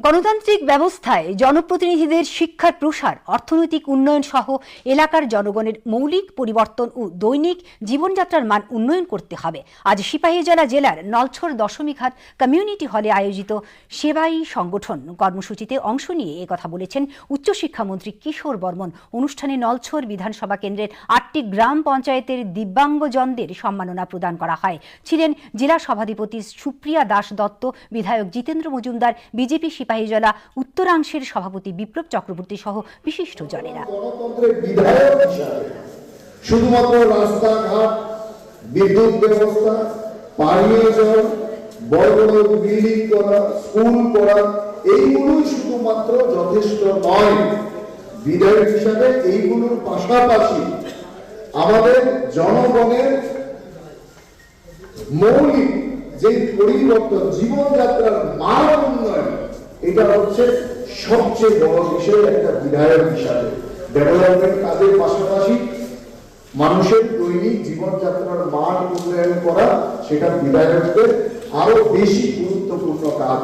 গণতান্ত্রিক ব্যবস্থায় জনপ্রতিনিধিদের শিক্ষার প্রসার, অর্থনৈতিক উন্নয়ন সহ এলাকার জনগণের মৌলিক পরিবর্তন ও দৈনিক জীবনযাত্রার মান উন্নয়ন করতে হবে। আজ সিপাহীজলা জেলার নলছর দশমীঘাট কমিউনিটি হলে আয়োজিত সেবাই সংগঠন কর্মসূচিতে অংশ নিয়ে একথা বলেছেন উচ্চশিক্ষামন্ত্রী কিশোর বর্মন। অনুষ্ঠানে নলছর বিধানসভা কেন্দ্রের ৮টি গ্রাম পঞ্চায়েতের দিব্যাঙ্গজনদের সম্মাননা প্রদান করা হয়। ছিলেন জেলা সভাধিপতি সুপ্রিয়া দাস দত্ত, বিধায়ক জিতেন্দ্র মজুমদার, বিজেপি সিপাহীজলা উত্তরাংশের সভাপতি বিপ্লব চক্রবর্তী সহ বিশিষ্ট জনেরা। গণতন্ত্রের বিধায়ক হিসাবে শুধুমাত্র রাস্তাঘাট, বিদ্যুৎ ব্যবস্থা, পানীয় জল, বড় বড় বিল্ডিং করা, স্কুল করা, এইগুলোই শুধুমাত্র যথেষ্ট নয়। বিধায়ক হিসাবে এইগুলোর পাশাপাশি আমাদের জনগণের মৌলিক যে পরিবর্তন, জীবনযাত্রার মান উন্নয়ন, এটা হচ্ছে সবচেয়ে বড় বিষয়। একটা বিধায়ক হিসাবে ডেভেলপমেন্ট কাজের পাশাপাশি মানুষের দৈনিক জীবনযাত্রার মান উন্নয়ন করা, সেটা বিধায়কদের আরো বেশি গুরুত্বপূর্ণ কাজ।